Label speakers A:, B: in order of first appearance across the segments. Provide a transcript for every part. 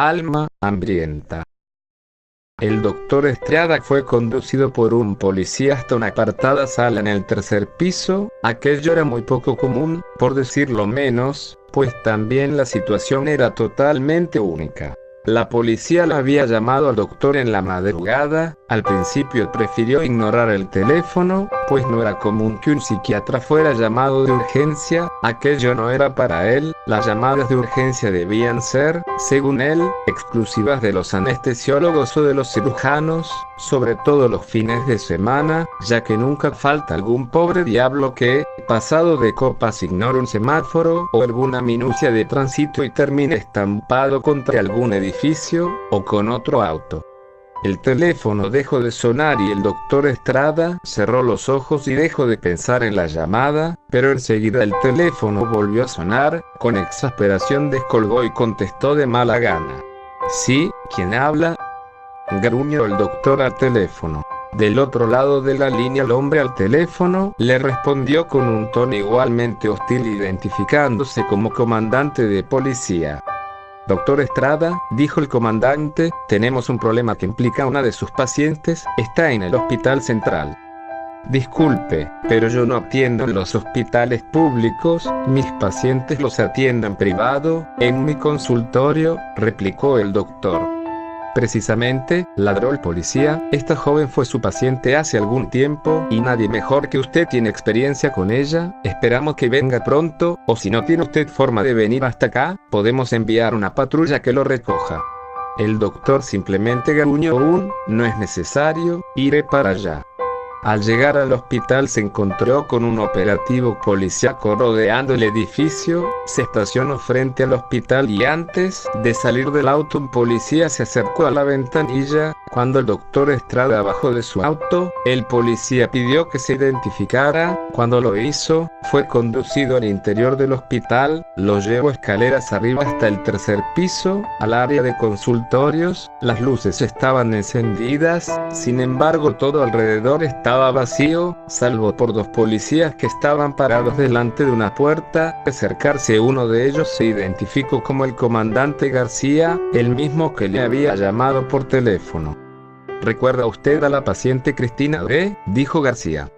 A: alma hambrienta. El doctor Estrada fue conducido por un policía hasta una apartada sala en el tercer piso. Aquello era muy poco común, por decirlo menos, pues también la situación era totalmente única. La policía lo había llamado al doctor en la madrugada. Al principio prefirió ignorar el teléfono, pues no era común que un psiquiatra fuera llamado de urgencia. Aquello no era para él. Las llamadas de urgencia debían ser, según él, exclusivas de los anestesiólogos o de los cirujanos, sobre todo los fines de semana, ya que nunca falta algún pobre diablo que, pasado de copas, ignore un semáforo o alguna minucia de tránsito y termine estampado contra algún edificio o con otro auto. El teléfono dejó de sonar y el doctor Estrada cerró los ojos y dejó de pensar en la llamada, pero enseguida el teléfono volvió a sonar. Con exasperación descolgó y contestó de mala gana. «Sí, ¿quién habla?», gruñó el doctor al teléfono. Del otro lado de la línea el hombre al teléfono le respondió con un tono igualmente hostil, identificándose como comandante de policía. «Doctor Estrada», dijo el comandante, «tenemos un problema que implica a una de sus pacientes, está en el hospital central». «Disculpe, pero yo no atiendo en los hospitales públicos, mis pacientes los atiendo en privado, en mi consultorio», replicó el doctor. «Precisamente», ladró el policía, «esta joven fue su paciente hace algún tiempo, y nadie mejor que usted tiene experiencia con ella. Esperamos que venga pronto, o si no tiene usted forma de venir hasta acá, podemos enviar una patrulla que lo recoja». El doctor simplemente gruñó «no es necesario, iré para allá». Al llegar al hospital se encontró con un operativo policíaco rodeando el edificio. Se estacionó frente al hospital y antes de salir del auto un policía se acercó a la ventanilla. Cuando el doctor Estrada bajó de su auto, el policía pidió que se identificara. Cuando lo hizo, fue conducido al interior del hospital. Lo llevó escaleras arriba hasta el tercer piso, al área de consultorios. Las luces estaban encendidas, sin embargo todo alrededor estaba vacío, salvo por dos policías que estaban parados delante de una puerta. Al acercarse uno de ellos se identificó como el comandante García, el mismo que le había llamado por teléfono. «¿Recuerda usted a la paciente Cristina D?», dijo García.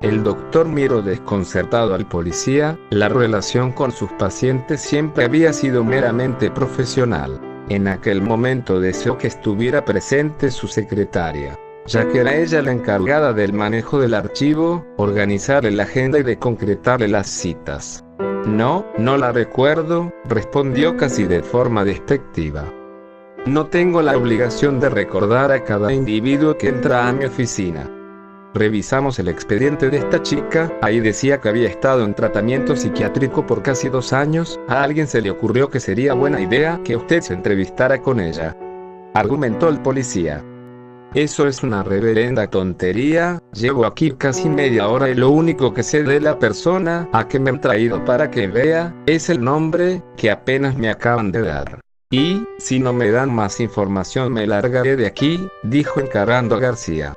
A: El doctor miró desconcertado al policía. La relación con sus pacientes siempre había sido meramente profesional. En aquel momento deseó que estuviera presente su secretaria, ya que era ella la encargada del manejo del archivo, organizarle la agenda y de concretarle las citas. «No, no la recuerdo», respondió casi de forma despectiva. «No tengo la obligación de recordar a cada individuo que entra a mi oficina. Revisamos el expediente de esta chica, ahí decía que había estado en tratamiento psiquiátrico por casi 2 años, a alguien se le ocurrió que sería buena idea que usted se entrevistara con ella», argumentó el policía. «Eso es una reverenda tontería, llevo aquí casi media hora y lo único que sé de la persona a que me han traído para que vea, es el nombre, que apenas me acaban de dar. Y, si no me dan más información me largaré de aquí», dijo encarando a García.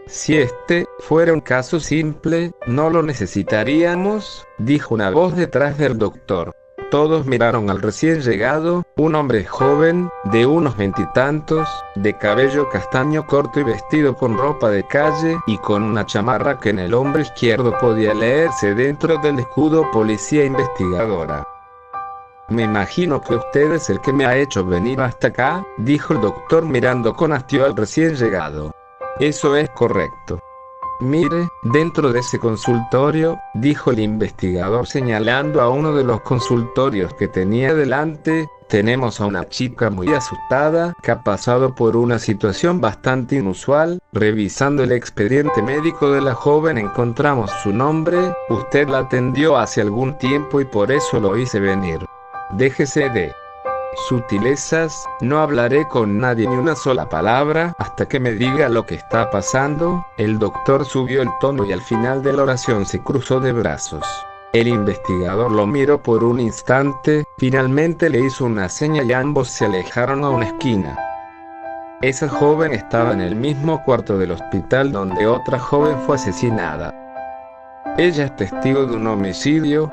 A: «Si este fuera un caso simple, no lo necesitaríamos», dijo una voz detrás del doctor. Todos miraron al recién llegado, un hombre joven, de unos 20 y tantos, de cabello castaño corto y vestido con ropa de calle y con una chamarra que en el hombro izquierdo podía leerse dentro del escudo Policía Investigadora. «Me imagino que usted es el que me ha hecho venir hasta acá», dijo el doctor mirando con hastío al recién llegado. «Eso es correcto. Mire, dentro de ese consultorio», dijo el investigador señalando a uno de los consultorios que tenía delante, «tenemos a una chica muy asustada que ha pasado por una situación bastante inusual. Revisando el expediente médico de la joven encontramos su nombre, usted la atendió hace algún tiempo y por eso lo hice venir. Déjese de sutilezas, no hablaré con nadie ni una sola palabra hasta que me diga lo que está pasando». El doctor subió el tono y al final de la oración se cruzó de brazos. El investigador lo miró por un instante, finalmente le hizo una seña y ambos se alejaron a una esquina. Esa joven estaba en el mismo cuarto del hospital donde otra joven fue asesinada. «Ella es testigo de un homicidio»,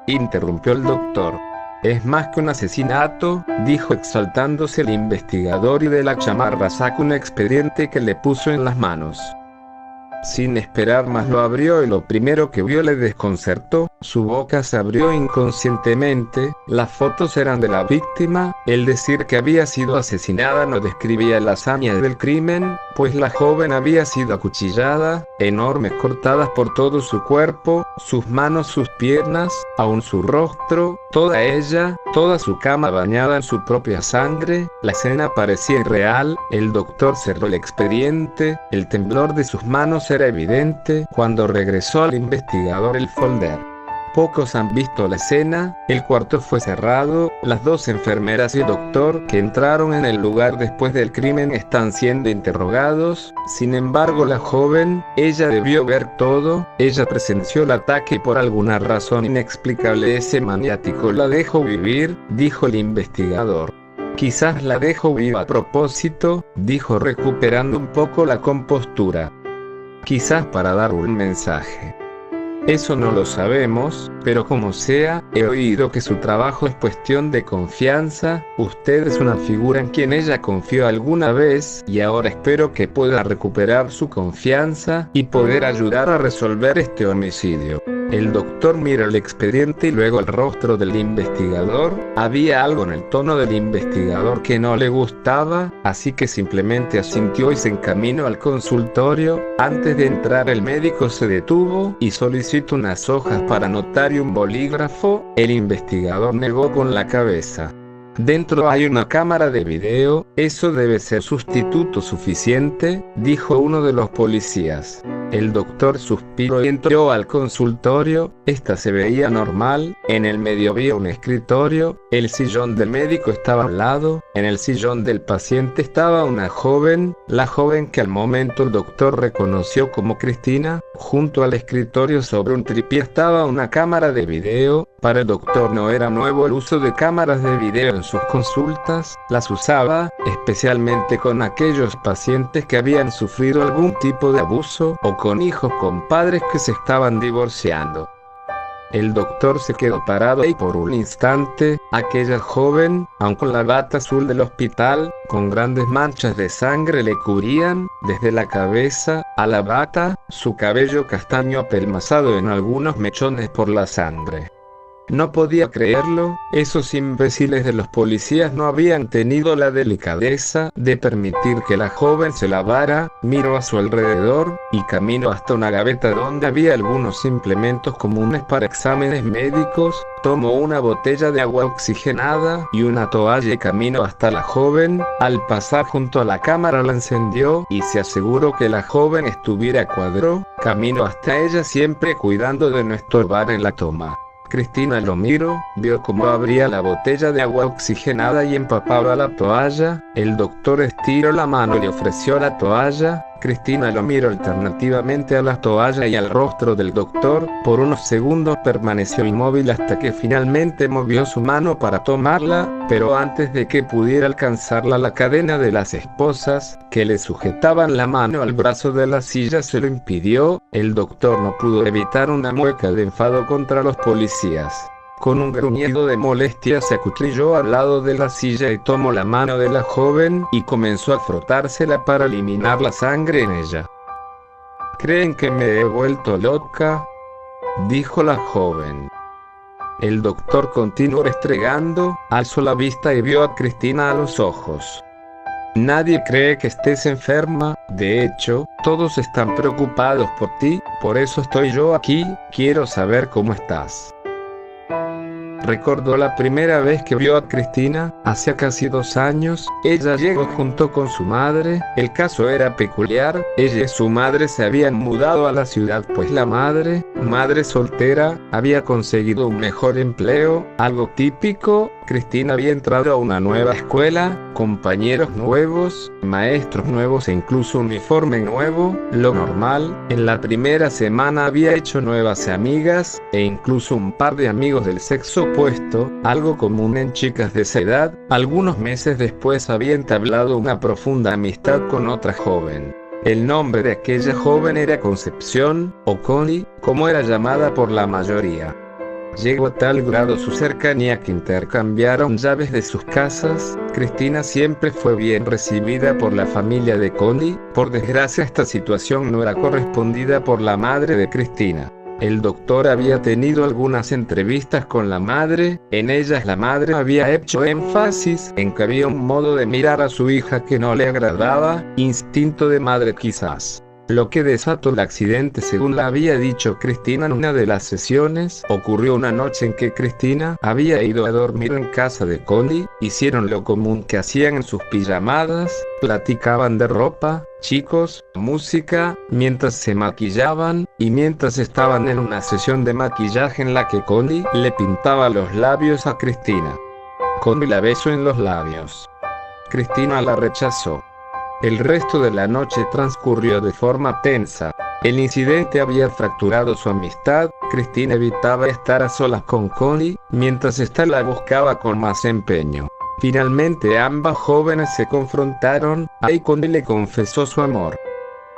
A: interrumpió el doctor. Es más que un asesinato, dijo exaltándose el investigador, y de la chamarra sacó un expediente que le puso en las manos. Sin esperar más lo abrió y lo primero que vio le desconcertó. Su boca se abrió inconscientemente. Las fotos eran de la víctima. El decir que había sido asesinada no describía la hazaña del crimen, pues la joven había sido acuchillada, enormes cortadas por todo su cuerpo, sus manos, sus piernas, aun su rostro, toda ella, toda su cama bañada en su propia sangre. La escena parecía irreal. El doctor cerró el expediente. El temblor de sus manos era evidente cuando regresó al investigador el folder. Pocos han visto la escena. El cuarto fue cerrado. Las dos enfermeras y el doctor que entraron en el lugar después del crimen están siendo interrogados. Sin embargo, la joven, ella debió ver todo. Ella presenció el ataque y por alguna razón inexplicable ese maniático la dejó vivir, dijo el investigador. Quizás la dejó viva a propósito, dijo recuperando un poco la compostura. Quizás para dar un mensaje. Eso no lo sabemos, pero como sea, he oído que su trabajo es cuestión de confianza. Usted es una figura en quien ella confió alguna vez y ahora espero que pueda recuperar su confianza y poder ayudar a resolver este homicidio. El doctor miró el expediente y luego el rostro del investigador. Había algo en el tono del investigador que no le gustaba, así que simplemente asintió y se encaminó al consultorio. Antes de entrar el médico se detuvo y solicitó unas hojas para anotar y un bolígrafo. El investigador negó con la cabeza. Dentro hay una cámara de video, eso debe ser sustituto suficiente, dijo uno de los policías. El doctor suspiró y entró al consultorio. Esta se veía normal. En el medio había un escritorio. El sillón del médico estaba al lado. En el sillón del paciente estaba una joven, la joven que al momento el doctor reconoció como Cristina. Junto al escritorio sobre un tripié estaba una cámara de video. Para el doctor no era nuevo el uso de cámaras de video en sus consultas. Las usaba especialmente con aquellos pacientes que habían sufrido algún tipo de abuso o con hijos con padres que se estaban divorciando. El doctor se quedó parado y por un instante, aquella joven, aun con la bata azul del hospital, con grandes manchas de sangre le cubrían, desde la cabeza a la bata, su cabello castaño apelmazado en algunos mechones por la sangre. No podía creerlo. Esos imbéciles de los policías no habían tenido la delicadeza de permitir que la joven se lavara. Miró a su alrededor y caminó hasta una gaveta donde había algunos implementos comunes para exámenes médicos. Tomó una botella de agua oxigenada y una toalla y caminó hasta la joven. Al pasar junto a la cámara la encendió y se aseguró que la joven estuviera a cuadro. Caminó hasta ella siempre cuidando de no estorbar en la toma. Cristina lo miró, vio cómo abría la botella de agua oxigenada y empapaba la toalla. El doctor estiró la mano y le ofreció la toalla. Cristina lo miró alternativamente a la toalla y al rostro del doctor. Por unos segundos permaneció inmóvil hasta que finalmente movió su mano para tomarla, pero antes de que pudiera alcanzarla la cadena de las esposas, que le sujetaban la mano al brazo de la silla, se lo impidió. El doctor no pudo evitar una mueca de enfado contra los policías. Con un gruñido de molestia se acuclilló al lado de la silla y tomó la mano de la joven y comenzó a frotársela para eliminar la sangre en ella. ¿Creen que me he vuelto loca?, dijo la joven. El doctor continuó restregando, alzó la vista y vio a Cristina a los ojos. Nadie cree que estés enferma, de hecho, todos están preocupados por ti, por eso estoy yo aquí, quiero saber cómo estás. Recordó la primera vez que vio a Cristina, hace casi 2 años. Ella llegó junto con su madre. El caso era peculiar. Ella y su madre se habían mudado a la ciudad, pues la madre soltera, había conseguido un mejor empleo, algo típico. Cristina había entrado a una nueva escuela, compañeros nuevos, maestros nuevos e incluso uniforme nuevo, lo normal. En la primera semana había hecho nuevas amigas, e incluso un par de amigos del sexo opuesto, algo común en chicas de esa edad. Algunos meses después había entablado una profunda amistad con otra joven. El nombre de aquella joven era Concepción, o Connie, como era llamada por la mayoría. Llegó a tal grado su cercanía que intercambiaron llaves de sus casas. Cristina siempre fue bien recibida por la familia de Connie. Por desgracia, esta situación no era correspondida por la madre de Cristina. El doctor había tenido algunas entrevistas con la madre. En ellas la madre había hecho énfasis en que había un modo de mirar a su hija que no le agradaba, instinto de madre quizás. Lo que desató el accidente, según la había dicho Cristina en una de las sesiones, ocurrió una noche en que Cristina había ido a dormir en casa de Connie. Hicieron lo común que hacían en sus pijamadas, platicaban de ropa, chicos, música, mientras se maquillaban, y mientras estaban en una sesión de maquillaje en la que Connie le pintaba los labios a Cristina. Connie la besó en los labios. Cristina la rechazó. El resto de la noche transcurrió de forma tensa. El incidente había fracturado su amistad. Cristina evitaba estar a solas con Connie, mientras ésta la buscaba con más empeño. Finalmente ambas jóvenes se confrontaron, y Connie le confesó su amor.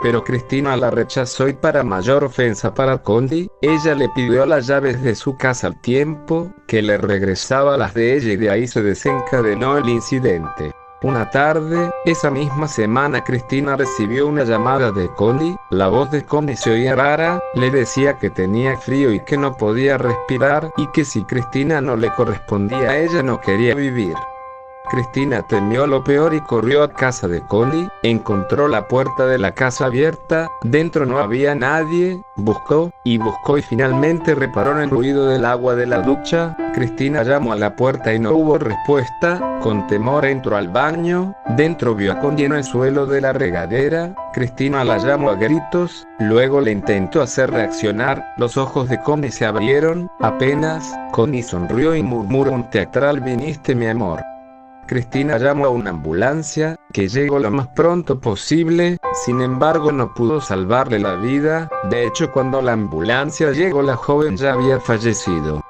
A: Pero Cristina la rechazó y, para mayor ofensa para Connie, ella le pidió las llaves de su casa al tiempo que le regresaba las de ella, y de ahí se desencadenó el incidente. Una tarde, esa misma semana, Cristina recibió una llamada de Connie. La voz de Connie se oía rara, le decía que tenía frío y que no podía respirar, y que si Cristina no le correspondía a ella no quería vivir. Cristina temió lo peor y corrió a casa de Connie. Encontró la puerta de la casa abierta, dentro no había nadie. Buscó y finalmente reparó en el ruido del agua de la ducha. Cristina llamó a la puerta y no hubo respuesta. Con temor entró al baño. Dentro vio a Connie en el suelo de la regadera. Cristina la llamó a gritos, luego le intentó hacer reaccionar. Los ojos de Connie se abrieron. Apenas Connie sonrió y murmuró un teatral: «¿Viniste, mi amor?». Cristina llamó a una ambulancia, que llegó lo más pronto posible. Sin embargo, no pudo salvarle la vida. De hecho, cuando la ambulancia llegó, la joven ya había fallecido.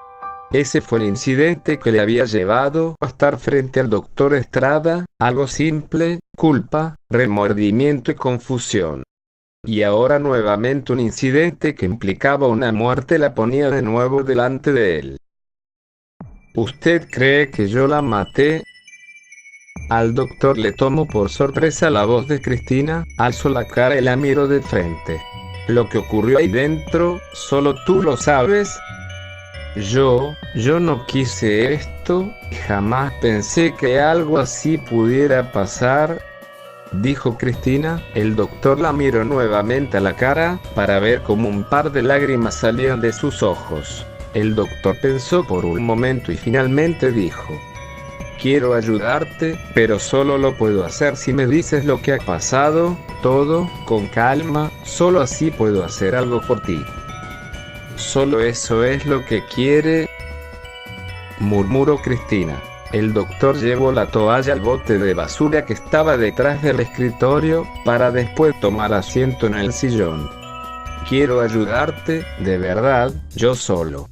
A: Ese fue el incidente que le había llevado a estar frente al doctor Estrada. Algo simple: culpa, remordimiento y confusión. Y ahora nuevamente un incidente que implicaba una muerte la ponía de nuevo delante de él. ¿Usted cree que yo la maté? Al doctor le tomó por sorpresa la voz de Cristina. Alzó la cara y la miró de frente. Lo que ocurrió ahí dentro, solo tú lo sabes. Yo no quise esto, jamás pensé que algo así pudiera pasar, dijo Cristina. El doctor la miró nuevamente a la cara, para ver cómo un par de lágrimas salían de sus ojos. El doctor pensó por un momento y finalmente dijo: «Quiero ayudarte, pero solo lo puedo hacer si me dices lo que ha pasado, todo, con calma, solo así puedo hacer algo por ti». «¿Solo eso es lo que quiere?», murmuró Cristina. El doctor llevó la toalla al bote de basura que estaba detrás del escritorio, para después tomar asiento en el sillón. «Quiero ayudarte, de verdad, yo solo.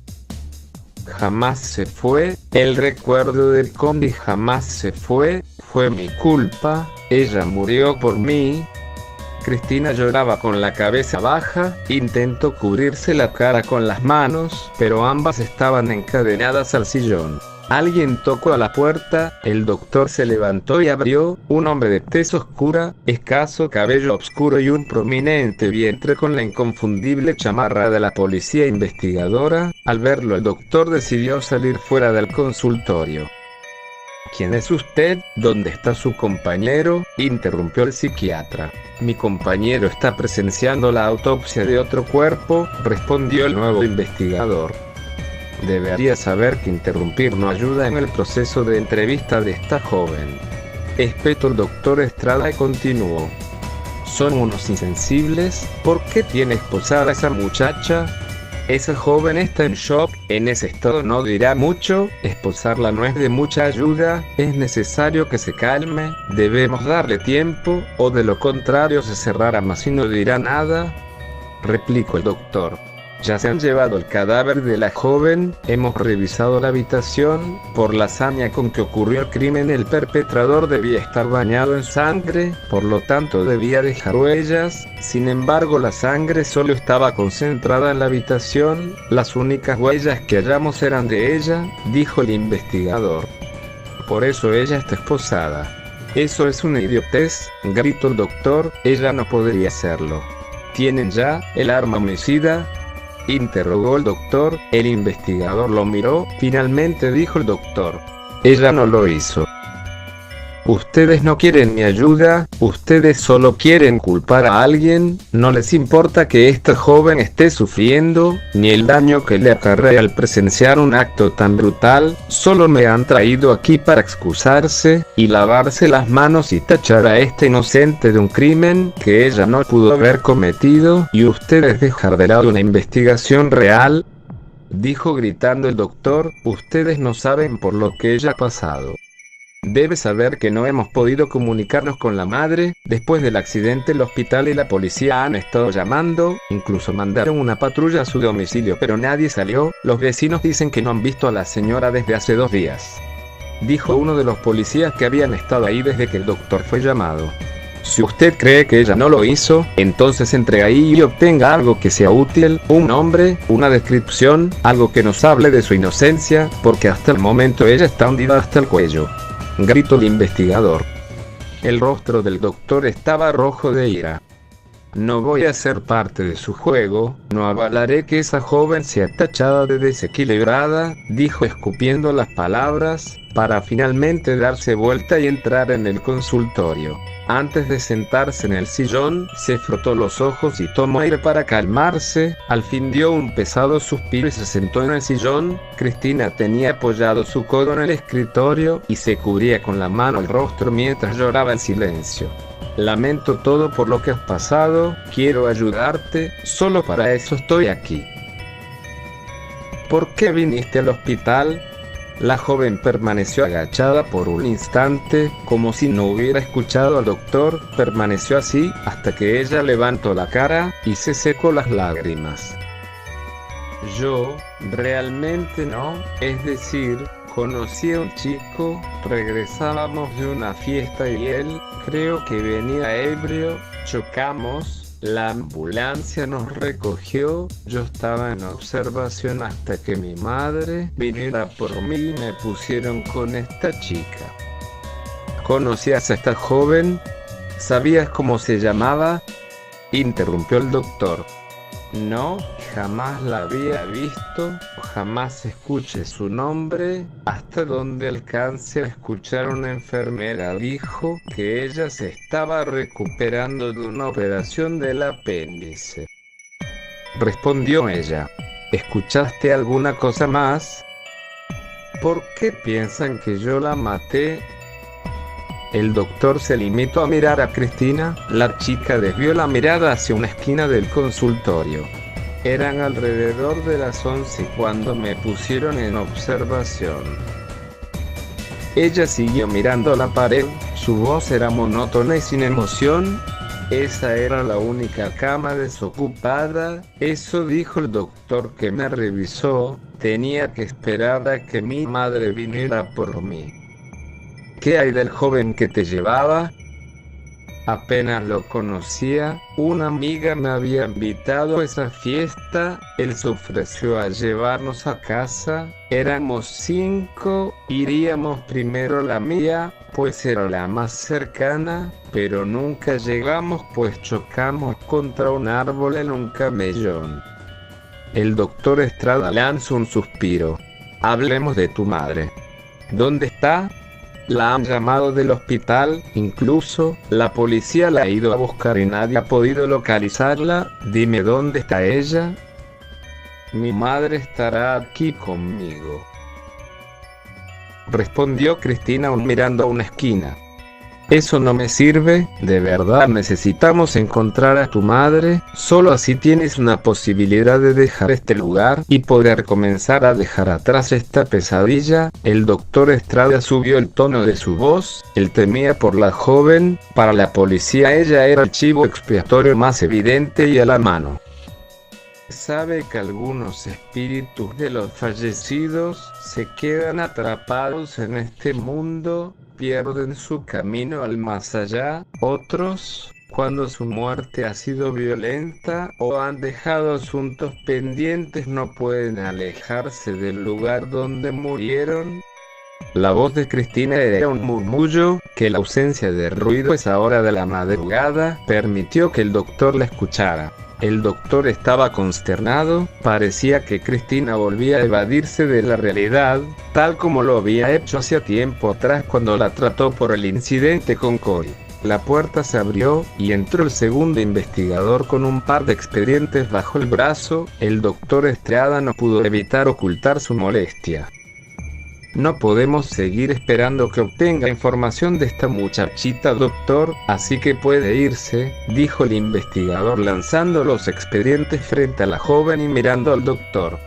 A: Jamás se fue, el recuerdo de Connie jamás se fue mi culpa, ella murió por mí». Cristina lloraba con la cabeza baja, intentó cubrirse la cara con las manos, pero ambas estaban encadenadas al sillón. Alguien tocó a la puerta. El doctor se levantó y abrió. Un hombre de tez oscura, escaso cabello oscuro y un prominente vientre con la inconfundible chamarra de la policía investigadora. Al verlo, el doctor decidió salir fuera del consultorio. «¿Quién es usted? ¿Dónde está su compañero?», interrumpió el psiquiatra. «Mi compañero está presenciando la autopsia de otro cuerpo», respondió el nuevo investigador. «Debería saber que interrumpir no ayuda en el proceso de entrevista de esta joven», espetó el doctor Estrada y continuó: «Son unos insensibles. ¿Por qué tiene esposada a esa muchacha? Esa joven está en shock, en ese estado no dirá mucho, esposarla no es de mucha ayuda, es necesario que se calme, debemos darle tiempo, o de lo contrario se cerrará más y no dirá nada», replicó el doctor. Ya se han llevado el cadáver de la joven, hemos revisado la habitación, por la hazaña con que ocurrió el crimen el perpetrador debía estar bañado en sangre, por lo tanto debía dejar huellas, sin embargo la sangre solo estaba concentrada en la habitación, las únicas huellas que hallamos eran de ella, dijo el investigador. Por eso ella está esposada. Eso es una idiotez, gritó el doctor, ella no podría hacerlo. ¿Tienen ya el arma homicida?, interrogó el doctor. El investigador lo miró. Finalmente dijo el doctor: ella no lo hizo. Ustedes no quieren mi ayuda, ustedes solo quieren culpar a alguien, no les importa que esta joven esté sufriendo, ni el daño que le acarrea al presenciar un acto tan brutal, solo me han traído aquí para excusarse, y lavarse las manos y tachar a esta inocente de un crimen que ella no pudo haber cometido, y ustedes dejar de lado una investigación real, dijo gritando el doctor, ustedes no saben por lo que ella ha pasado. Debe saber que no hemos podido comunicarnos con la madre. Después del accidente el hospital y la policía han estado llamando, incluso mandaron una patrulla a su domicilio pero nadie salió. Los vecinos dicen que no han visto a la señora desde hace 2 días, dijo uno de los policías que habían estado ahí desde que el doctor fue llamado. Si usted cree que ella no lo hizo, entonces entre ahí y obtenga algo que sea útil, un nombre, una descripción, algo que nos hable de su inocencia, porque hasta el momento ella está hundida hasta el cuello, gritó el investigador. El rostro del doctor estaba rojo de ira. No voy a ser parte de su juego, no avalaré que esa joven sea tachada de desequilibrada, dijo escupiendo las palabras, para finalmente darse vuelta y entrar en el consultorio. Antes de sentarse en el sillón, se frotó los ojos y tomó aire para calmarse, al fin dio un pesado suspiro y se sentó en el sillón. Cristina tenía apoyado su codo en el escritorio y se cubría con la mano el rostro mientras lloraba en silencio. Lamento todo por lo que has pasado, quiero ayudarte, solo para eso estoy aquí. ¿Por qué viniste al hospital? La joven permaneció agachada por un instante, como si no hubiera escuchado al doctor, permaneció así, hasta que ella levantó la cara, y se secó las lágrimas. Yo, realmente no, es decir, conocí a un chico, regresábamos de una fiesta y él, creo que venía ebrio, chocamos. La ambulancia nos recogió, yo estaba en observación hasta que mi madre viniera por mí y me pusieron con esta chica. ¿Conocías a esta joven? ¿Sabías cómo se llamaba?, interrumpió el doctor. No, jamás la había visto, jamás escuché su nombre, hasta donde alcance a escuchar una enfermera dijo que ella se estaba recuperando de una operación del apéndice. Respondió ella. ¿Escuchaste alguna cosa más? ¿Por qué piensan que yo la maté? El doctor se limitó a mirar a Cristina. La chica desvió la mirada hacia una esquina del consultorio. Eran alrededor de las 11 cuando me pusieron en observación. Ella siguió mirando la pared, su voz era monótona y sin emoción. Esa era la única cama desocupada, eso dijo el doctor que me revisó, tenía que esperar a que mi madre viniera por mí. ¿Qué hay del joven que te llevaba? Apenas lo conocía, una amiga me había invitado a esa fiesta, él se ofreció a llevarnos a casa, éramos 5, iríamos primero a la mía, pues era la más cercana, pero nunca llegamos pues chocamos contra un árbol en un camellón. El doctor Estrada lanzó un suspiro. Hablemos de tu madre. ¿Dónde está? La han llamado del hospital, incluso, la policía la ha ido a buscar y nadie ha podido localizarla, dime dónde está ella. Mi madre estará aquí conmigo, respondió Cristina aún mirando a una esquina. Eso no me sirve, de verdad necesitamos encontrar a tu madre, solo así tienes una posibilidad de dejar este lugar y poder comenzar a dejar atrás esta pesadilla. El doctor Estrada subió el tono de su voz, él temía por la joven, para la policía ella era el chivo expiatorio más evidente y a la mano. Sabe que algunos espíritus de los fallecidos se quedan atrapados en este mundo, pierden su camino al más allá. Otros, cuando su muerte ha sido violenta o han dejado asuntos pendientes, no pueden alejarse del lugar donde murieron. La voz de Cristina era un murmullo, que la ausencia de ruido a esa hora de la madrugada permitió que el doctor la escuchara. El doctor estaba consternado, parecía que Cristina volvía a evadirse de la realidad, tal como lo había hecho hacía tiempo atrás cuando la trató por el incidente con Cory. La puerta se abrió, y entró el segundo investigador con un par de expedientes bajo el brazo. El doctor Estrada no pudo evitar ocultar su molestia. No podemos seguir esperando que obtenga información de esta muchachita, doctor, así que puede irse, dijo el investigador lanzando los expedientes frente a la joven y mirando al doctor.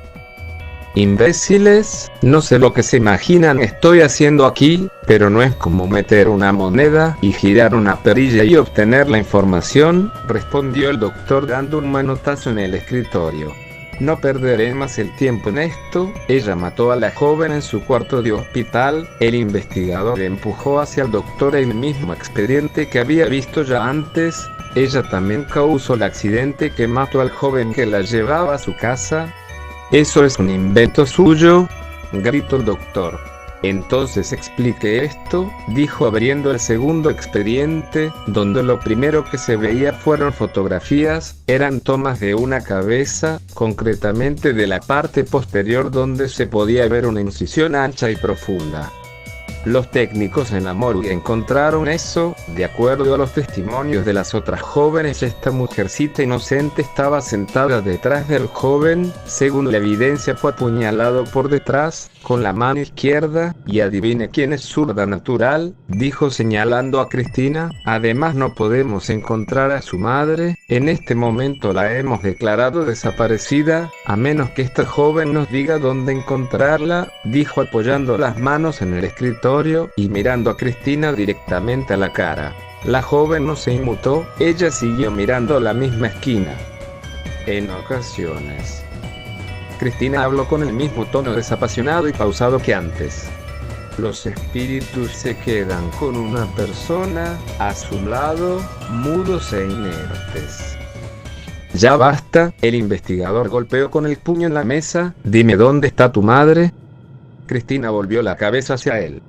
A: Imbéciles, no sé lo que se imaginan estoy haciendo aquí, pero no es como meter una moneda y girar una perilla y obtener la información, respondió el doctor dando un manotazo en el escritorio. No perderé más el tiempo en esto. Ella mató a la joven en su cuarto de hospital. El investigador empujó hacia el doctor el mismo expediente que había visto ya antes. Ella también causó el accidente que mató al joven que la llevaba a su casa. Eso es un invento suyo, gritó el doctor. Entonces explique esto, dijo abriendo el segundo expediente, donde lo primero que se veía fueron fotografías. Eran tomas de una cabeza, concretamente de la parte posterior donde se podía ver una incisión ancha y profunda. Los técnicos en la morgue encontraron eso. De acuerdo a los testimonios de las otras jóvenes, esta mujercita inocente estaba sentada detrás del joven. Según la evidencia, fue apuñalado por detrás, con la mano izquierda, y adivine quién es zurda natural, dijo señalando a Cristina. Además no podemos encontrar a su madre, en este momento la hemos declarado desaparecida, a menos que esta joven nos diga dónde encontrarla, dijo apoyando las manos en el escritorio y mirando a Cristina directamente a la cara. La joven no se inmutó, ella siguió mirando la misma esquina. En ocasiones, Cristina habló con el mismo tono desapasionado y pausado que antes. Los espíritus se quedan con una persona a su lado, mudos e inertes. Ya basta, el investigador golpeó con el puño en la mesa. Dime dónde está tu madre. Cristina volvió la cabeza hacia él.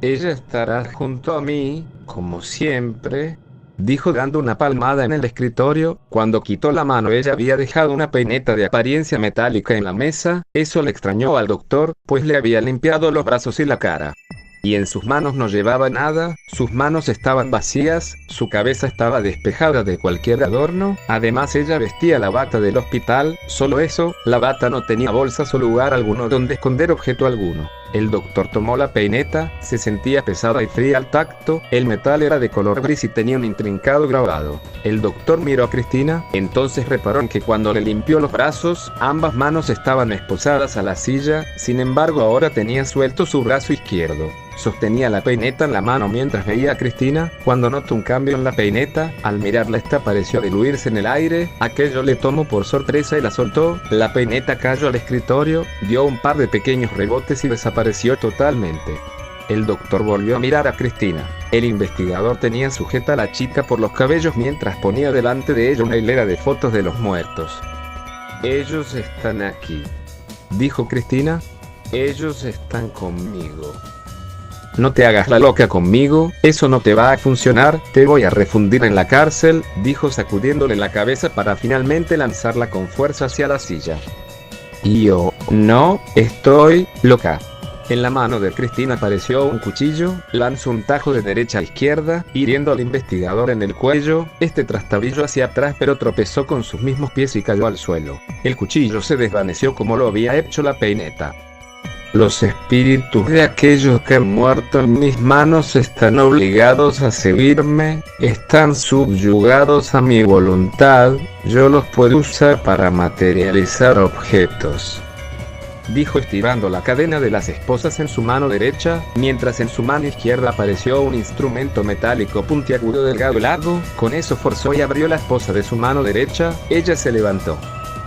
A: Ella estará junto a mí, como siempre, dijo dando una palmada en el escritorio. Cuando quitó la mano ella había dejado una peineta de apariencia metálica en la mesa. Eso le extrañó al doctor, pues le había limpiado los brazos y la cara. Y en sus manos no llevaba nada, sus manos estaban vacías, su cabeza estaba despejada de cualquier adorno. Además ella vestía la bata del hospital, solo eso, la bata no tenía bolsas o lugar alguno donde esconder objeto alguno. El doctor tomó la peineta, se sentía pesada y fría al tacto, el metal era de color gris y tenía un intrincado grabado. El doctor miró a Cristina, entonces reparó en que cuando le limpió los brazos, ambas manos estaban esposadas a la silla, sin embargo ahora tenía suelto su brazo izquierdo. Sostenía la peineta en la mano mientras veía a Cristina. Cuando notó un cambio en la peineta, al mirarla esta pareció diluirse en el aire. Aquello le tomó por sorpresa y la soltó. La peineta cayó al escritorio, dio un par de pequeños rebotes y desapareció totalmente. El doctor volvió a mirar a Cristina. El investigador tenía sujeta a la chica por los cabellos mientras ponía delante de ella una hilera de fotos de los muertos. Ellos están aquí, dijo Cristina. Ellos están conmigo. No te hagas la loca conmigo, eso no te va a funcionar, te voy a refundir en la cárcel, dijo sacudiéndole la cabeza para finalmente lanzarla con fuerza hacia la silla. Yo, no, estoy loca. En la mano de Cristina apareció un cuchillo, lanzó un tajo de derecha a izquierda, hiriendo al investigador en el cuello. Este trastabilló hacia atrás pero tropezó con sus mismos pies y cayó al suelo. El cuchillo se desvaneció como lo había hecho la peineta. Los espíritus de aquellos que han muerto en mis manos están obligados a seguirme, están subyugados a mi voluntad, yo los puedo usar para materializar objetos, dijo estirando la cadena de las esposas en su mano derecha, mientras en su mano izquierda apareció un instrumento metálico puntiagudo delgado y largo. Con eso forzó y abrió la esposa de su mano derecha. Ella se levantó.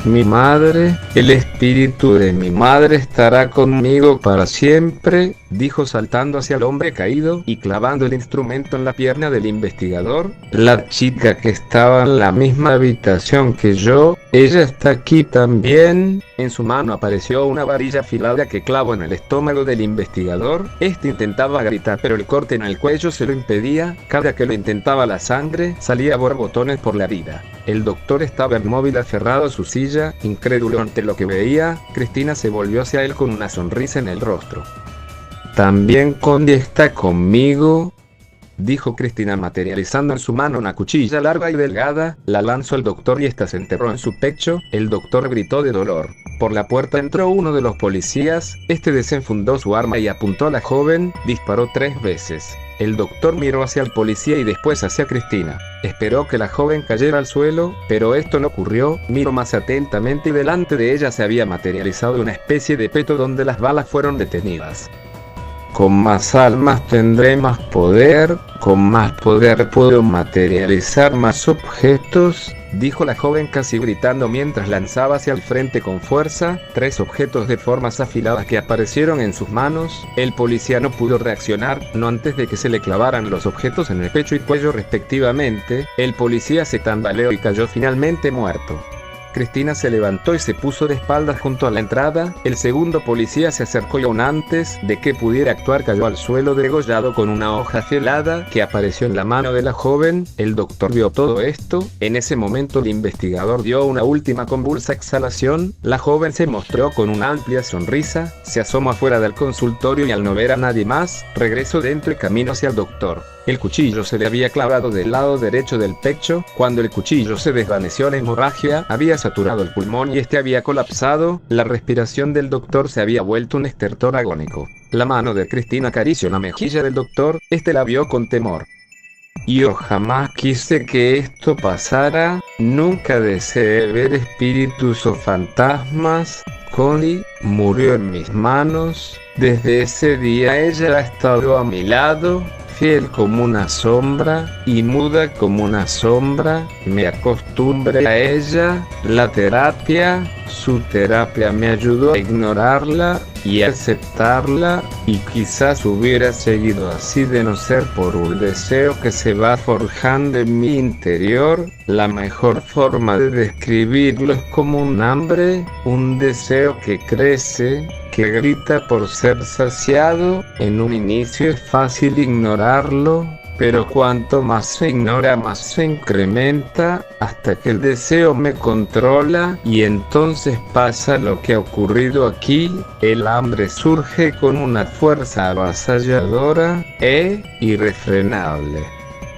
A: Mi madre, el espíritu de mi madre estará conmigo para siempre, dijo saltando hacia el hombre caído y clavando el instrumento en la pierna del investigador. La chica que estaba en la misma habitación que yo, ella está aquí también. En su mano apareció una varilla afilada que clavó en el estómago del investigador. Este intentaba gritar, pero el corte en el cuello se lo impedía. Cada que lo intentaba, la sangre salía a borbotones por la herida. El doctor estaba inmóvil, aferrado a su silla, incrédulo ante lo que veía. Cristina se volvió hacia él con una sonrisa en el rostro. «¿También Conde está conmigo?», dijo Cristina, materializando en su mano una cuchilla larga y delgada. La lanzó el doctor y esta se enterró en su pecho. El doctor gritó de dolor. Por la puerta entró uno de los policías. Este desenfundó su arma y apuntó a la joven. Disparó 3 veces. El doctor miró hacia el policía y después hacia Cristina. Esperó que la joven cayera al suelo, pero esto no ocurrió. Miró más atentamente y delante de ella se había materializado una especie de peto donde las balas fueron detenidas. «Con más almas tendré más poder, con más poder puedo materializar más objetos», dijo la joven casi gritando mientras lanzaba hacia el frente con fuerza 3 objetos de formas afiladas que aparecieron en sus manos. El policía no pudo reaccionar, no antes de que se le clavaran los objetos en el pecho y cuello respectivamente. El policía se tambaleó y cayó finalmente muerto. Cristina se levantó y se puso de espaldas junto a la entrada. El segundo policía se acercó y aún antes de que pudiera actuar cayó al suelo degollado con una hoja afilada que apareció en la mano de la joven. El doctor vio todo esto. En ese momento el investigador dio una última convulsa exhalación. La joven se mostró con una amplia sonrisa, se asomó afuera del consultorio y al no ver a nadie más, regresó dentro y caminó hacia el doctor. El cuchillo se le había clavado del lado derecho del pecho. Cuando el cuchillo se desvaneció, la hemorragia había saturado el pulmón y este había colapsado. La respiración del doctor se había vuelto un estertor agónico. La mano de Cristina acarició la mejilla del doctor. Este la vio con temor. «Yo jamás quise que esto pasara, nunca deseé ver espíritus o fantasmas. Connie murió en mis manos. Desde ese día ella ha estado a mi lado, fiel como una sombra y muda como una sombra. Me acostumbré a ella. Su terapia me ayudó a ignorarla y a aceptarla, y quizás hubiera seguido así de no ser por un deseo que se va forjando en mi interior. La mejor forma de describirlo es como un hambre, un deseo que crece, que grita por ser saciado. En un inicio es fácil ignorarlo, pero cuanto más se ignora, más se incrementa, hasta que el deseo me controla, y entonces pasa lo que ha ocurrido aquí. El hambre surge con una fuerza avasalladora e irrefrenable.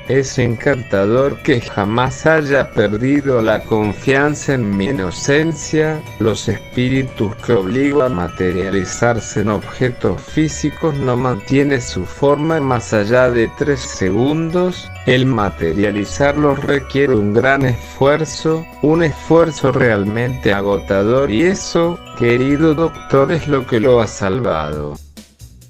A: Es encantador que jamás haya perdido la confianza en mi inocencia. Los espíritus que obligo a materializarse en objetos físicos no mantienen su forma más allá de 3 segundos. El materializarlos requiere un gran esfuerzo, un esfuerzo realmente agotador, y eso, querido doctor, es lo que lo ha salvado.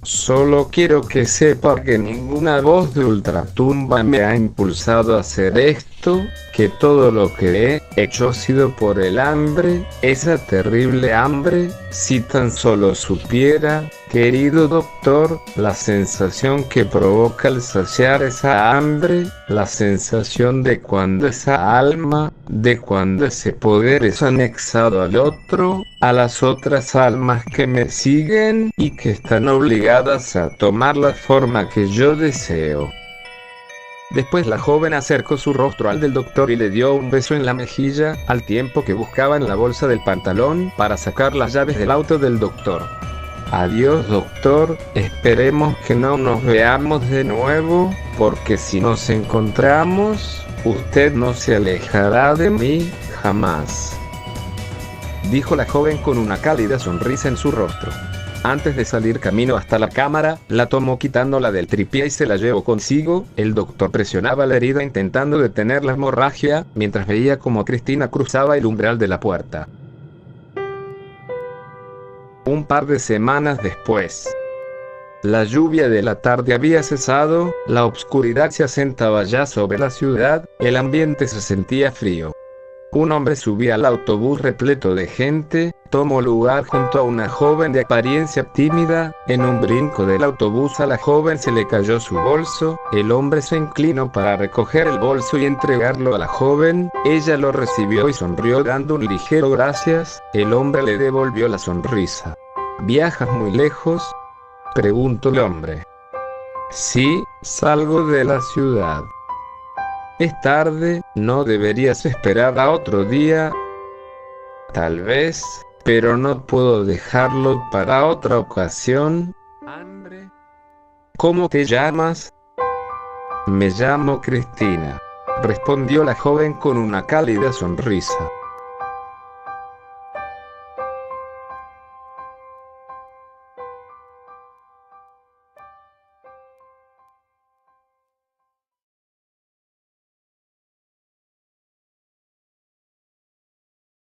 A: Solo quiero que sepa que ninguna voz de ultratumba me ha impulsado a hacer esto, que todo lo que he hecho ha sido por el hambre, esa terrible hambre. Si tan solo supiera, querido doctor, la sensación que provoca al saciar esa hambre, la sensación de cuando esa alma, de cuando ese poder es anexado al otro, a las otras almas que me siguen y que están obligadas a tomar la forma que yo deseo. Después la joven acercó su rostro al del doctor y le dio un beso en la mejilla, al tiempo que buscaba en la bolsa del pantalón para sacar las llaves del auto del doctor. «Adiós, doctor, esperemos que no nos veamos de nuevo, porque si nos encontramos, usted no se alejará de mí, jamás», dijo la joven con una cálida sonrisa en su rostro. Antes de salir camino hasta la cámara, la tomó quitándola del tripié y se la llevó consigo. El doctor presionaba la herida intentando detener la hemorragia, mientras veía cómo Cristina cruzaba el umbral de la puerta. Un par de semanas después. La lluvia de la tarde había cesado, la oscuridad se asentaba ya sobre la ciudad, el ambiente se sentía frío. Un hombre subía al autobús repleto de gente, tomó lugar junto a una joven de apariencia tímida. En un brinco del autobús a la joven se le cayó su bolso. El hombre se inclinó para recoger el bolso y entregarlo a la joven. Ella lo recibió y sonrió dando un ligero gracias. El hombre le devolvió la sonrisa. ¿Viajas muy lejos?, preguntó el hombre. Sí, salgo de la ciudad. Es tarde, ¿no deberías esperar a otro día? Tal vez, pero no puedo dejarlo para otra ocasión. ¿Hambre? ¿Cómo te llamas? Me llamo Cristina, respondió la joven con una cálida sonrisa.